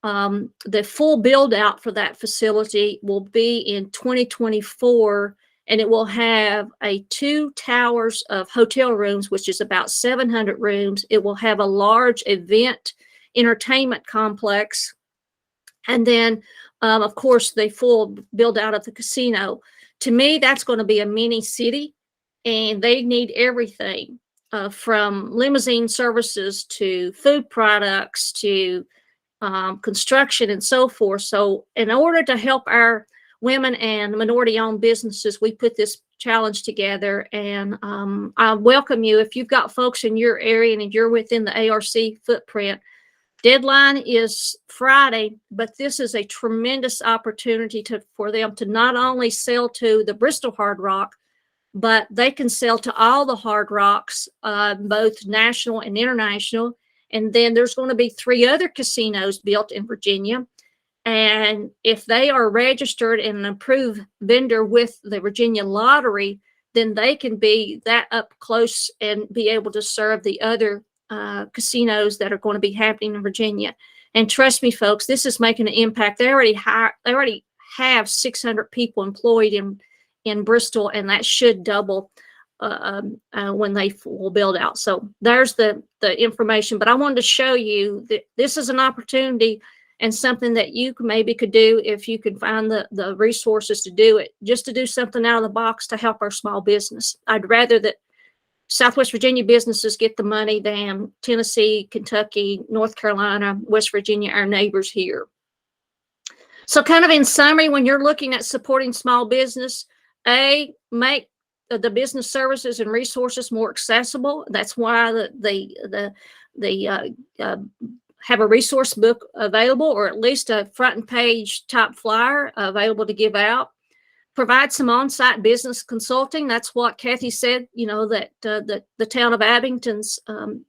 the full build out for that facility will be in 2024, and it will have 2 towers of hotel rooms, which is about 700 rooms. It will have a large event entertainment complex. And then, of course, the full build out of the casino. To me, that's going to be a mini city, and they need everything from limousine services to food products to construction and so forth. So in order to help our women and minority-owned businesses, we put this challenge together. And I welcome you. If you've got folks in your area and you're within the ARC footprint, deadline is Friday, but this is a tremendous opportunity for them to not only sell to the Bristol Hard Rock, but they can sell to all the Hard Rocks, both national and international. And then there's going to be 3 other casinos built in Virginia. And if they are registered and an approved vendor with the Virginia Lottery, then they can be that up close and be able to serve the other casinos that are going to be happening in Virginia. And trust me, folks, this is making an impact. They already have 600 people employed in Bristol, and that should double when they will build out. So there's the information. But I wanted to show you that this is an opportunity and something that you maybe could do if you can find the resources to do it, just to do something out of the box to help our small business. I'd rather that Southwest Virginia businesses get the money than Tennessee, Kentucky, North Carolina, West Virginia, our neighbors here. So kind of in summary, when you're looking at supporting small business, make the business services and resources more accessible. That's why they have a resource book available, or at least a front and page top flyer available to give out. Provide some on-site business consulting. That's what Kathy said, that the town of Abington's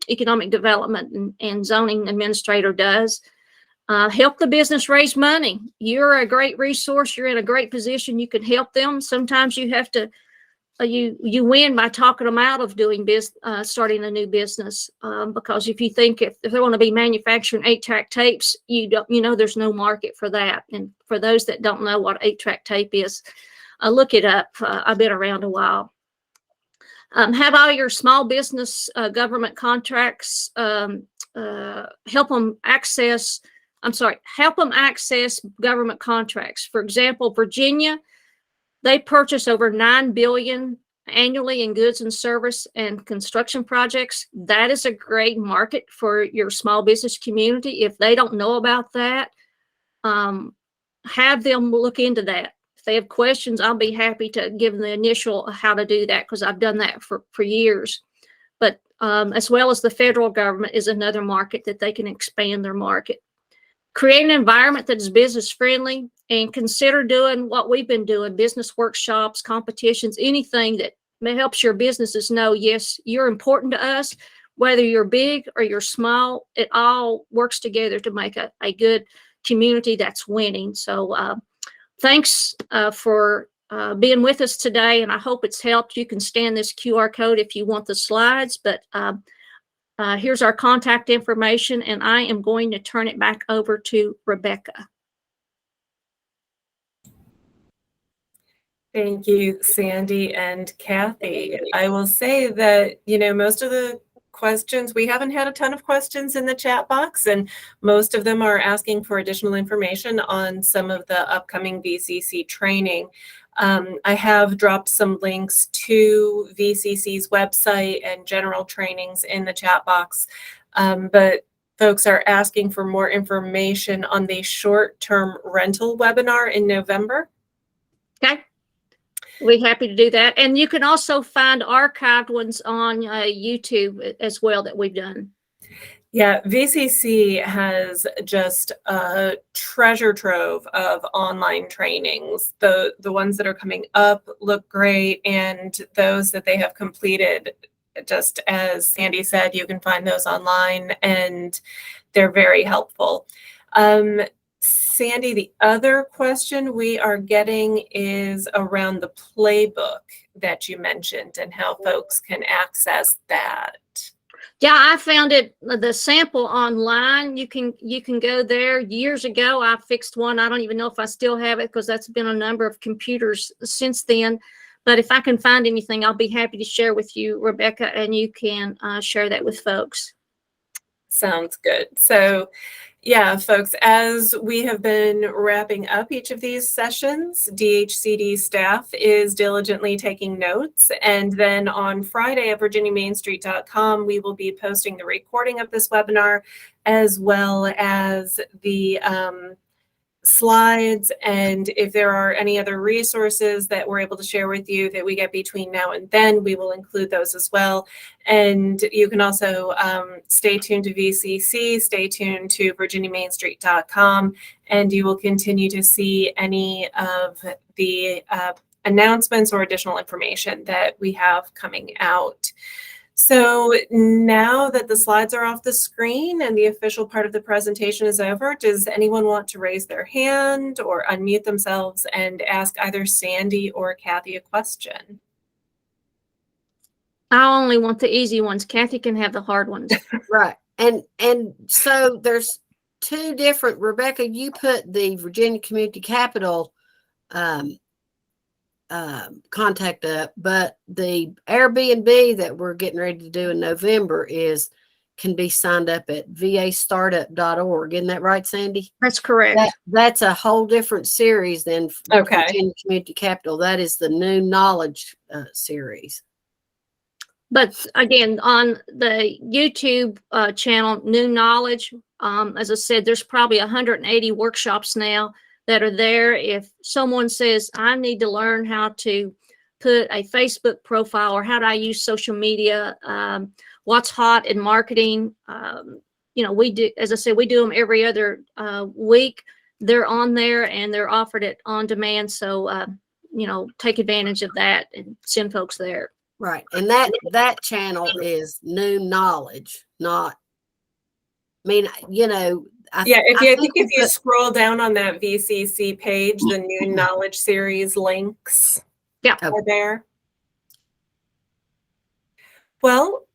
economic development and zoning administrator does. Help the business raise money. You're a great resource. You're in a great position. You can help them. Sometimes you have to, you win by talking them out of doing starting a new business. Because if you think if they want to be manufacturing 8-track tapes, there's no market for that. And for those that don't know what 8-track tape is, look it up. I've been around a while. Have all your small business government contracts, help them access government contracts. For example, Virginia, they purchase over $9 billion annually in goods and service and construction projects. That is a great market for your small business community. If they don't know about that, have them look into that. If they have questions, I'll be happy to give them the initial how to do that, because I've done that for years. But as well as the federal government is another market that they can expand their market. Create an environment that is business friendly, and consider doing what we've been doing, business workshops, competitions, anything that helps your businesses know, yes, you're important to us. Whether you're big or you're small, it all works together to make a good community that's winning. So thanks for being with us today, and I hope it's helped. You can scan this QR code if you want the slides, but here's our contact information, and I am going to turn it back over to Rebecca. Thank you, Sandy and Kathy. I will say that, most of the questions, we haven't had a ton of questions in the chat box, and most of them are asking for additional information on some of the upcoming VCC training. I have dropped some links to VCC's website and general trainings in the chat box, but folks are asking for more information on the short-term rental webinar in November. Okay. We're happy to do that. And you can also find archived ones on YouTube as well that we've done. Yeah, VCC has just a treasure trove of online trainings. The ones that are coming up look great, and those that they have completed, just as Sandy said, you can find those online, and they're very helpful. Sandy, the other question we are getting is around the playbook that you mentioned and how folks can access that. Yeah, I found it, the sample online. You can go there. Years ago, I fixed one. I don't even know if I still have it, because that's been a number of computers since then. But if I can find anything, I'll be happy to share with you, Rebecca, and you can share that with folks. Sounds good. So yeah, folks, as we have been wrapping up each of these sessions, DHCD staff is diligently taking notes. And then on Friday at virginiamainstreet.com, we will be posting the recording of this webinar, as well as the slides. And if there are any other resources that we're able to share with you that we get between now and then, we will include those as well. And you can also stay tuned to VCC, stay tuned to virginiamainstreet.com, and you will continue to see any of the announcements or additional information that we have coming out. So now that the slides are off the screen and the official part of the presentation is over, does anyone want to raise their hand or unmute themselves and ask either Sandy or Kathy a question? I only want the easy ones. Kathy can have the hard ones. Right. And so there's two different, Rebecca, you put the Virginia Community Capital contact up, but the Airbnb that we're getting ready to do in November can be signed up at vastartup.org. Isn't that right, Sandy? That's correct. That's a whole different series than Okay. Virginia Community Capital. That is the New Knowledge series. But again, on the YouTube channel, New Knowledge, as I said, there's probably 180 workshops now that are there. If someone says, I need to learn how to put a Facebook profile, or how do I use social media, what's hot in marketing, we do, as I said, we do them every other week. They're on there and they're offered it on demand. So, take advantage of that and send folks there. Right. And that channel is New Knowledge, not, I think if you scroll down on that VCC page, the New Knowledge series links are there. Well,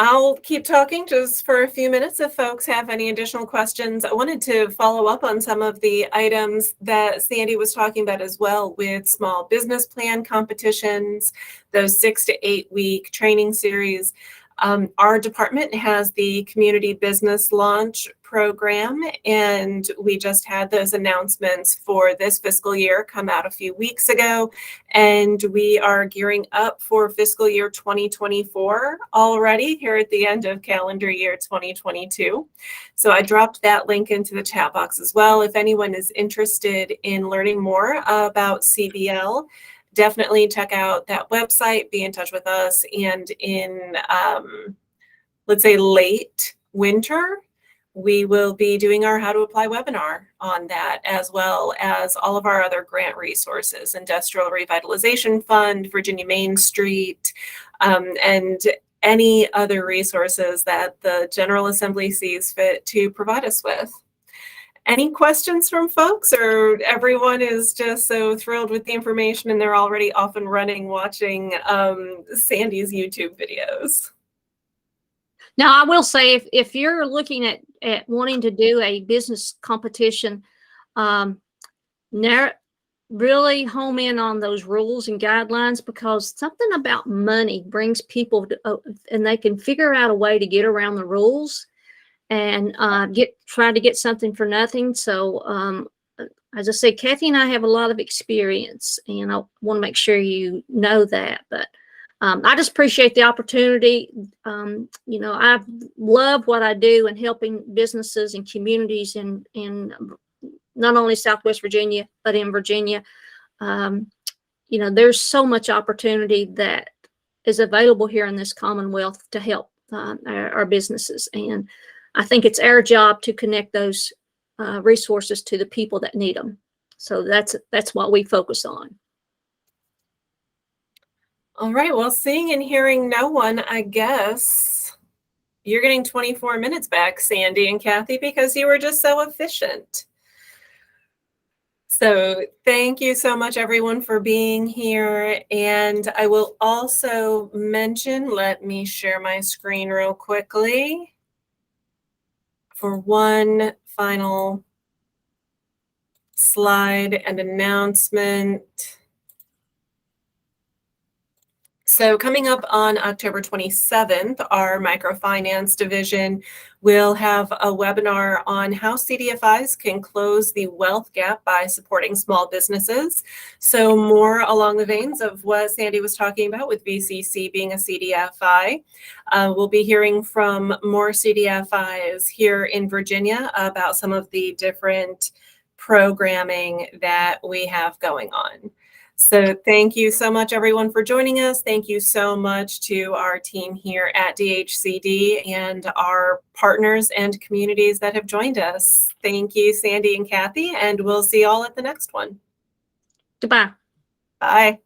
I'll keep talking just for a few minutes if folks have any additional questions. I wanted to follow up on some of the items that Sandy was talking about as well with small business plan competitions, those 6 to 8 week training series. Our department has the community business launch program, and we just had those announcements for this fiscal year come out a few weeks ago, and we are gearing up for fiscal year 2024 already here at the end of calendar year 2022. So I dropped that link into the chat box as well. If anyone is interested in learning more about CBL, definitely check out that website, be in touch with us, and in, let's say, late winter, we will be doing our How to Apply webinar on that, as well as all of our other grant resources, Industrial Revitalization Fund, Virginia Main Street, and any other resources that the General Assembly sees fit to provide us with. Any questions from folks, or everyone is just so thrilled with the information and they're already off and running watching Sandy's YouTube videos? Now, I will say, if you're looking at wanting to do a business competition, really home in on those rules and guidelines, because something about money brings people to, and they can figure out a way to get around the rules and try to get something for nothing. So as I said, Kathy and I have a lot of experience, and I want to make sure you know that. But I just appreciate the opportunity. You know, I love what I do in helping businesses and communities in not only Southwest Virginia, but in Virginia. You know, there's so much opportunity that is available here in this Commonwealth to help our businesses. And I think it's our job to connect those resources to the people that need them. So that's what we focus on. All right, well, seeing and hearing no one, I guess you're getting 24 minutes back, Sandy and Kathy, because you were just so efficient. So thank you so much, everyone, for being here. And I will also mention, let me share my screen real quickly for one final slide and announcement. So coming up on October 27th, our microfinance division will have a webinar on how CDFIs can close the wealth gap by supporting small businesses. So more along the veins of what Sandy was talking about with VCC being a CDFI. We'll be hearing from more CDFIs here in Virginia about some of the different programming that we have going on. So thank you so much, everyone, for joining us. Thank you so much to our team here at DHCD and our partners and communities that have joined us. Thank you, Sandy and Kathy, and we'll see you all at the next one. Goodbye. Bye.